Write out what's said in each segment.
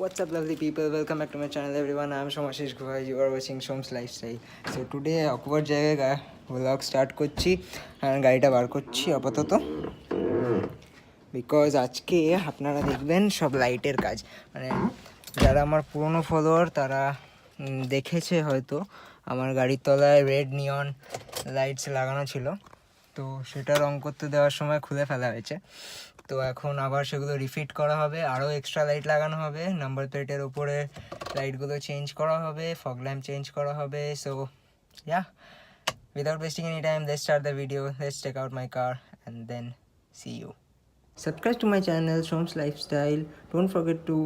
What's up, lovely people? Welcome back to my channel, everyone. I'm Somasish Guha. You are watching Som's Lifestyle. So today awkward জায়গায় vlog start করছি আর গাড়িটা বার করছি আপাতত because আজকে আপনারা দেখবেন সব লাইটের কাজ। মানে যারা আমার পুরনো ফলোয়ার তারা দেখেছে হয়তো আমার গাড়ির তলায় রেড নিয়ন লাইটস লাগানো ছিল, তো সেটা রং করতে দেওয়ার সময় খুলে ফেলা হয়েছে। তো এখন আবার সেগুলো রিফিট করা হবে, আরও এক্সট্রা লাইট লাগানো হবে, নাম্বার প্লেটের ওপরে লাইটগুলো চেঞ্জ করা হবে, ফগ ল্যাম্প চেঞ্জ করা হবে। So yeah, without wasting any time, let's start the video. Let's check out my car and then see you. Subscribe to my channel Shom's Lifestyle. Don't forget to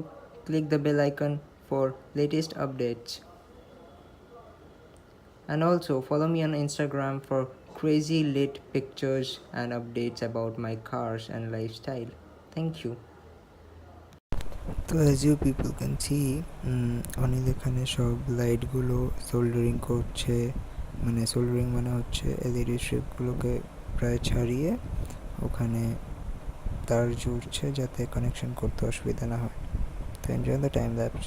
click the bell icon for latest updates. And also follow me on Instagram for crazy lit pictures and updates about my cars and lifestyle. Thank you. So as you people can see, Anil এখানে সব লাইটগুলো soldering করছে। মানে soldering মানে হচ্ছে LED স্ট্রিপগুলোকে প্রায় ছাড়িয়ে ওখানে তার জুড়ছে যাতে কানেকশন করতে অসুবিধা না হয়। তো enjoy the time lapse.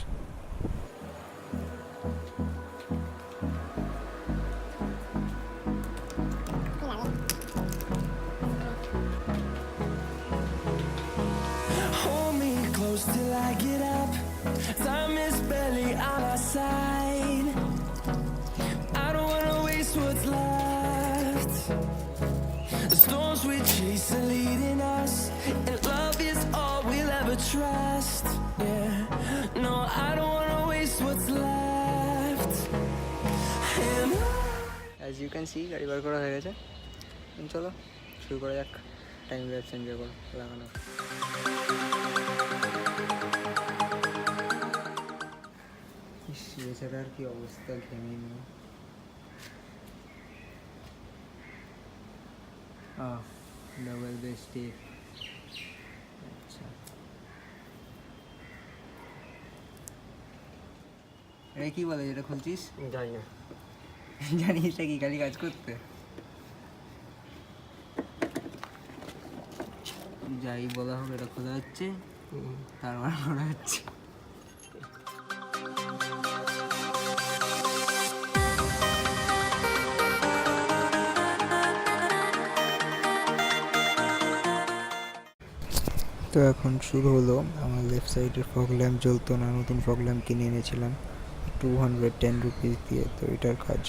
Till I get up, time is barely on our side. I don't wanna waste what's left. The storms we chase are leading us, and love is all we'll ever trust. Yeah, no, I don't wanna waste what's left. And as you can see, গাড়ি বার করা হয়ে গেছে। চলো শুরু করা যাক, time lapse enjoy করো লাগানো। বেচারার কি অবস্থা, ঘেমে নিয়ে ডবল বেস্টি। আচ্ছা, এটা কি বলে যেটা খুলছিস? জানি না। জানিস কি খালি কাজ করতে? যাই বলা হোক, এটা খোলা হচ্ছে, তারপর করা হচ্ছে। তো এখন শুরু হলো। আমার লেফট সাইডের ফগ ল্যাম্প জ্বলতো না, নতুন ফগ ল্যাম্প কিনে এনেছিলাম 210 রুপিস দিয়ে। তো এটার কাজ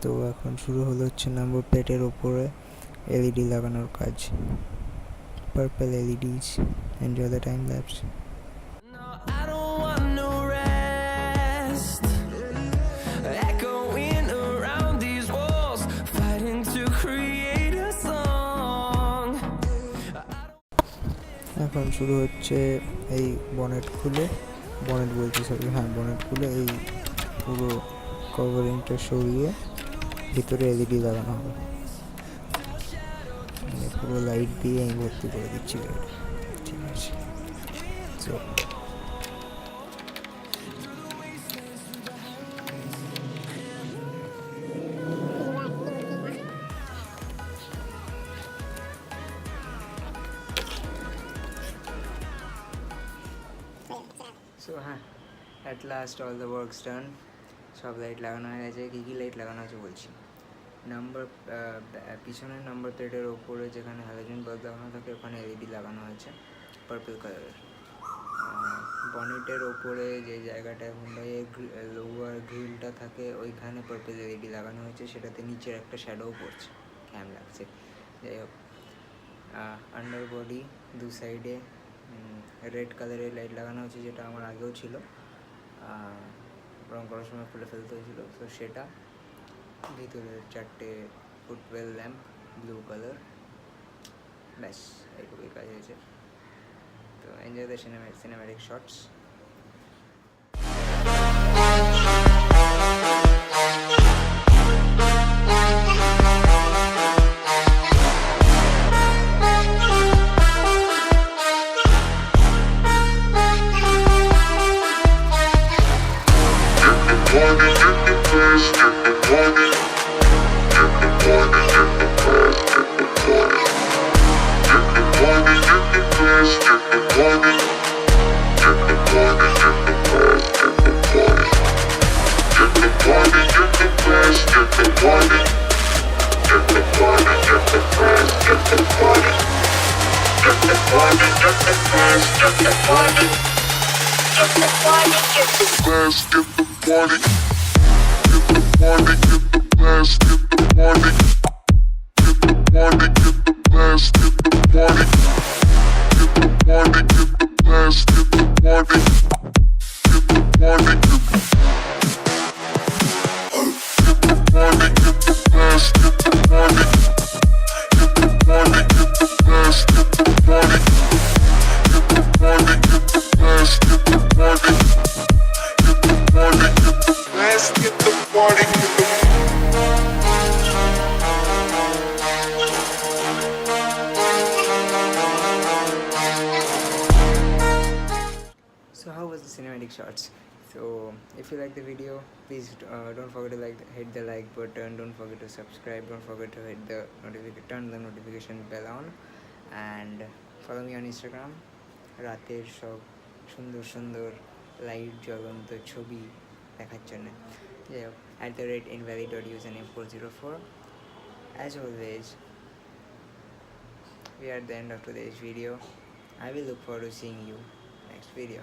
তো এখন শুরু হলো হচ্ছে নাম্বার প্লেটের ওপরে এলইডি লাগানোর কাজ। Purple এলইডিস। Enjoy the time lapse. no, I don't want no rest. Echoing around these walls, fighting to create a song. এখন শুরু হচ্ছে এই বনেট খুলে, বনেট খুলে এই পুরো কভারিংটা সরিয়ে ভিতরে এলইডি লাগানো হবে। মানে পুরো লাইট দিয়ে আমি ভর্তি করে দিচ্ছি গাড়ি। ঠিক আছে, সো হ্যাঁ, at last all the works done. সব লাইট লাগানো হয়ে গেছে। কী কী লাইট লাগানো আছে বলছি। নাম্বার পিছনের নাম্বার প্লেটের ওপরে যেখানে হ্যালোজেন বাল্ব লাগানো থাকে ওখানে এলইডি লাগানো হয়েছে পার্পল কালারের। বনেটের ওপরে যে জায়গাটায় হুন্ডাইয়ের লোয়ার গ্রিলটা থাকে ওইখানে পার্পল এলইডি লাগানো হয়েছে, সেটাতে নিচের একটা শ্যাডোও পড়ছে, ক্যাম লাগছে। যাই হোক, আন্ডার বডি দু সাইডে রেড কালারের লাইট লাগানো হয়েছে, যেটা আমার আগেও ছিল, রং করার সময় খুলে ফেলতে হয়েছিল। তো সেটা ভিতরে 4টে ফুটওয়েল ল্যাম্প ব্লু কালার, ব্যাস এইটুকুই কাজ হয়েছে। তো enjoy the cinematic shots. So how was the cinematic shots? So if you like the video, please don't forget to hit the like button, don't forget to subscribe, don't forget to hit the turn the notification bell on, and follow me on Instagram. রাতের সব সুন্দর সুন্দর light জ্বলন্ত ছবি দেখার জন্য যাই হোক @invalid.username404. As always, we are at the end of today's video. I will look forward to seeing you next video.